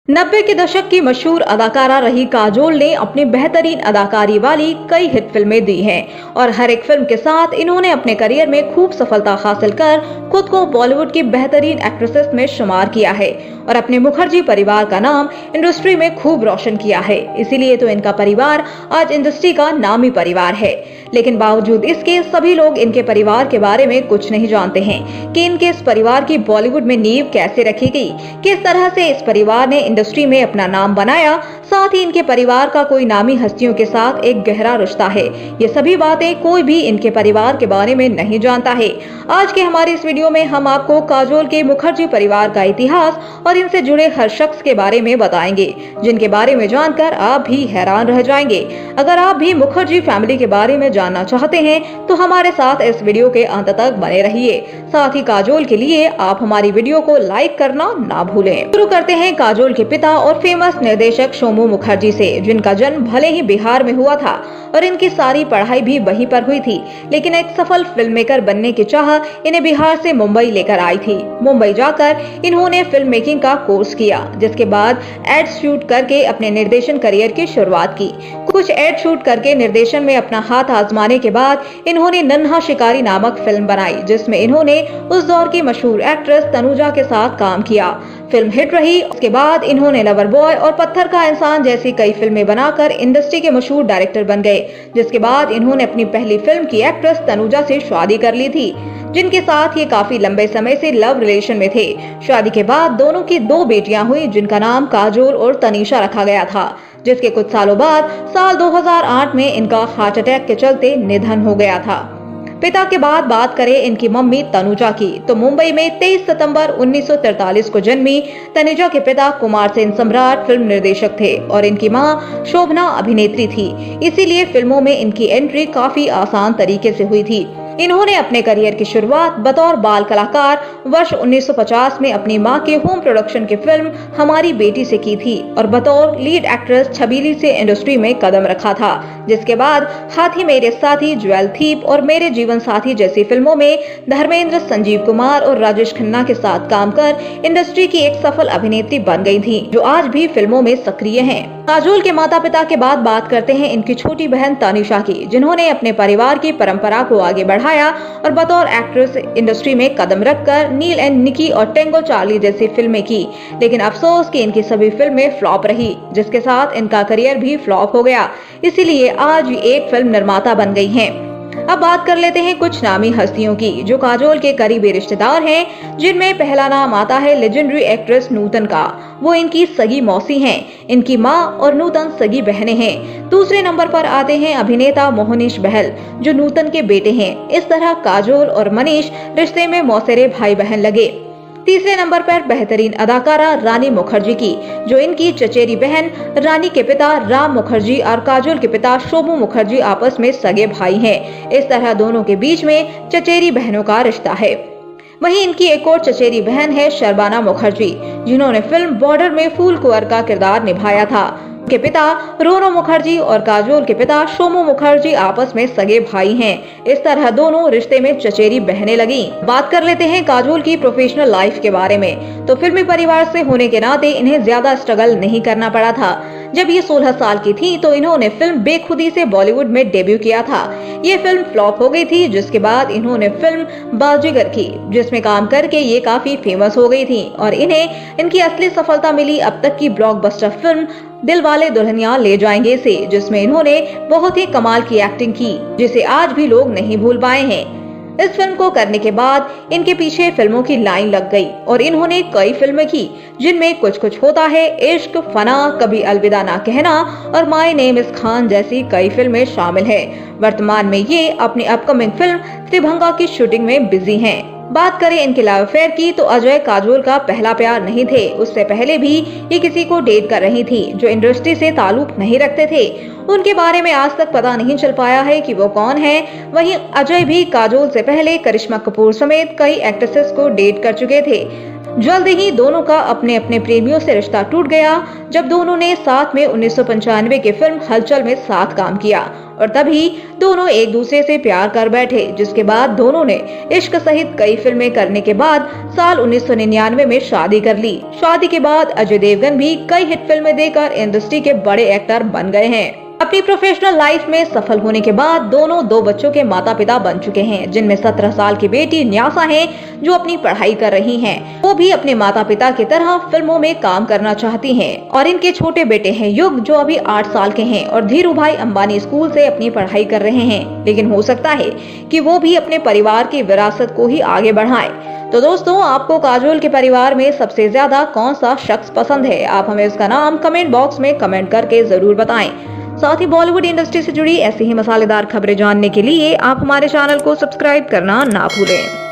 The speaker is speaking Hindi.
90 के दशक की मशहूर अदाकारा रही काजोल ने अपनी बेहतरीन अदाकारी वाली कई हिट फिल्में दी हैं और हर एक फिल्म के साथ इन्होंने अपने करियर में खूब सफलता हासिल कर खुद को बॉलीवुड की बेहतरीन एक्ट्रेसेस में शुमार किया है और अपने मुखर्जी परिवार का नाम इंडस्ट्री में खूब रोशन किया है। इसीलिए तो इनका परिवार आज इंडस्ट्री का नामी परिवार है। लेकिन बावजूद इसके सभी लोग इनके परिवार के बारे में कुछ नहीं जानते हैं कि इनके इस परिवार की बॉलीवुड में नींव कैसे रखी गई, किस तरह से इस परिवार ने इंडस्ट्री में अपना नाम बनाया। साथ ही इनके परिवार का कोई नामी हस्तियों के साथ एक गहरा रिश्ता है। ये सभी बातें कोई भी इनके परिवार के बारे में नहीं जानता है। आज के हमारी इस वीडियो में हम आपको काजोल के मुखर्जी परिवार का इतिहास और इनसे जुड़े हर शख्स के बारे में बताएंगे, जिनके बारे में जानकर आप भी हैरान रह जाएंगे। अगर आप भी मुखर्जी फैमिली के बारे में जानना चाहते हैं तो हमारे साथ इस वीडियो के अंत तक बने रहिए। साथ ही काजोल के लिए आप हमारी वीडियो को लाइक करना ना भूलें। शुरू करते हैं काजोल के पिता और फेमस निर्देशक सोमू मुखर्जी से, जिनका जन्म भले ही बिहार में हुआ था और इनकी सारी पढ़ाई भी वहीं पर हुई थी, लेकिन एक सफल फिल्म मेकर बनने की चाह इन्हें बिहार से मुंबई लेकर आई थी। मुंबई जाकर इन्होंने फिल्म मेकिंग का कोर्स किया, जिसके बाद एड्स शूट करके अपने निर्देशन करियर की शुरुआत की। कुछ एड शूट करके निर्देशन में अपना हाथ आजमाने के बाद इन्होंने नन्हा शिकारी नामक फिल्म बनाई, जिसमें इन्होंने उस दौर की मशहूर एक्ट्रेस तनुजा के साथ काम किया। फिल्म हिट रही। उसके बाद इन्होंने लवर बॉय और पत्थर का इंसान जैसी कई फिल्में बनाकर इंडस्ट्री के मशहूर डायरेक्टर बन गए, जिसके बाद इन्होंने अपनी पहली फिल्म की एक्ट्रेस तनुजा से शादी कर ली थी, जिनके साथ ये काफी लंबे समय से लव रिलेशन में थे। शादी के बाद दोनों की 2 बेटियां हुई, जिनका नाम काजोल और तनीषा रखा गया था, जिसके कुछ सालों बाद साल 2008 में इनका हार्ट अटैक के चलते निधन हो गया था। पिता के बाद बात करें इनकी मम्मी तनुजा की, तो मुंबई में 23 सितंबर 1943 को जन्मी तनुजा के पिता कुमार सेन सम्राट फिल्म निर्देशक थे और इनकी मां शोभना अभिनेत्री थी। इसीलिए फिल्मों में इनकी एंट्री काफी आसान तरीके से हुई थी। इन्होंने अपने करियर की शुरुआत बतौर बाल कलाकार वर्ष 1950 में अपनी मां के होम प्रोडक्शन की फिल्म हमारी बेटी से की थी और बतौर लीड एक्ट्रेस छबीली से इंडस्ट्री में कदम रखा था, जिसके बाद हाथी मेरे साथी, ज्वेल थीप और मेरे जीवन साथी जैसी फिल्मों में धर्मेंद्र, संजीव कुमार और राजेश खन्ना के साथ काम कर इंडस्ट्री की एक सफल अभिनेत्री बन गई थी, जो आज भी फिल्मों में सक्रिय हैं। काजोल के माता पिता के बाद बात करते हैं इनकी छोटी बहन तनीषा की, जिन्होंने अपने परिवार की परंपरा को आगे बढ़ाया और बतौर एक्ट्रेस इंडस्ट्री में कदम रखकर नील एंड निकी और टेंगो चार्ली जैसी फिल्में की। लेकिन अफसोस कि इनकी सभी फिल्में फ्लॉप रही, जिसके साथ इनका करियर भी फ्लॉप हो गया। इसीलिए आज एक फिल्म निर्माता बन गई हैं। अब बात कर लेते हैं कुछ नामी हस्तियों की, जो काजोल के करीबी रिश्तेदार हैं, जिनमें पहला नाम आता है लेजेंडरी एक्ट्रेस नूतन का। वो इनकी सगी मौसी हैं। इनकी मां और नूतन सगी बहनें हैं। दूसरे नंबर पर आते हैं अभिनेता मोहनीश बहल, जो नूतन के बेटे हैं। इस तरह काजोल और मनीष रिश्ते में मौसेरे भाई बहन लगे। तीसरे नंबर पर बेहतरीन अदाकारा रानी मुखर्जी की, जो इनकी चचेरी बहन रानी के पिता राम मुखर्जी और काजोल के पिता शोभू मुखर्जी आपस में सगे भाई हैं। इस तरह दोनों के बीच में चचेरी बहनों का रिश्ता है। वहीं इनकी एक और चचेरी बहन है शर्बाना मुखर्जी, जिन्होंने फिल्म बॉर्डर में फूल कुंवर का किरदार निभाया था। के पिता रोनो मुखर्जी और काजोल के पिता सोमू मुखर्जी आपस में सगे भाई हैं। इस तरह दोनों रिश्ते में चचेरी बहनें लगी। बात कर लेते हैं काजोल की प्रोफेशनल लाइफ के बारे में, तो फिल्मी परिवार से होने के नाते इन्हें ज्यादा स्ट्रगल नहीं करना पड़ा था। जब ये 16 साल की थी तो इन्होंने फिल्म बेखुदी से बॉलीवुड में डेब्यू किया था। ये फिल्म फ्लॉप हो गई थी, जिसके बाद इन्होंने फिल्म बाजीगर की, जिसमें काम करके ये काफी फेमस हो गई थी और इन्हें इनकी असली सफलता मिली अब तक की ब्लॉकबस्टर फिल्म दिलवाले दुल्हनिया ले जाएंगे से, जिसमें इन्होंने बहुत ही कमाल की एक्टिंग की, जिसे आज भी लोग नहीं भूल पाए हैं। इस फिल्म को करने के बाद इनके पीछे फिल्मों की लाइन लग गई और इन्होंने कई फिल्में की, जिनमें कुछ कुछ होता है, इश्क, फना, कभी अलविदा ना कहना और माय नेम इज खान जैसी कई फिल्में शामिल हैं। वर्तमान में ये अपनी अपकमिंग फिल्म त्रिभंगा की शूटिंग में बिजी हैं। बात करें इनके लव अफेयर की, तो अजय काजोल का पहला प्यार नहीं थे। उससे पहले भी ये किसी को डेट कर रही थी, जो इंडस्ट्री से ताल्लुक नहीं रखते थे। उनके बारे में आज तक पता नहीं चल पाया है कि वो कौन है। वहीं अजय भी काजोल से पहले करिश्मा कपूर समेत कई एक्ट्रेसेस को डेट कर चुके थे। जल्द ही दोनों का अपने अपने प्रेमियों से रिश्ता टूट गया जब दोनों ने साथ में 1995 की फिल्म हलचल में साथ काम किया और तभी दोनों एक दूसरे से प्यार कर बैठे, जिसके बाद दोनों ने इश्क सहित कई फिल्में करने के बाद साल 1999 में शादी कर ली। शादी के बाद अजय देवगन भी कई हिट फिल्में देकर इंडस्ट्री के बड़े एक्टर बन गए हैं। अपनी प्रोफेशनल लाइफ में सफल होने के बाद दोनों 2 बच्चों के माता पिता बन चुके हैं, जिनमें 17 साल की बेटी न्यासा है जो अपनी पढ़ाई कर रही हैं। वो भी अपने माता पिता की तरह फिल्मों में काम करना चाहती हैं। और इनके छोटे बेटे हैं युग जो अभी 8 साल के हैं और धीरू भाई अंबानी स्कूल से अपनी पढ़ाई कर रहे हैं, लेकिन हो सकता है कि वो भी अपने परिवार की विरासत को ही आगे बढ़ाएं। तो दोस्तों, आपको काजोल के परिवार में सबसे ज्यादा कौन सा शख्स पसंद है? आप हमें उसका नाम कमेंट बॉक्स में कमेंट करके जरूर बताएं। साथ ही बॉलीवुड इंडस्ट्री से जुड़ी ऐसी ही मसालेदार खबरें जानने के लिए आप हमारे चैनल को सब्सक्राइब करना ना भूलें।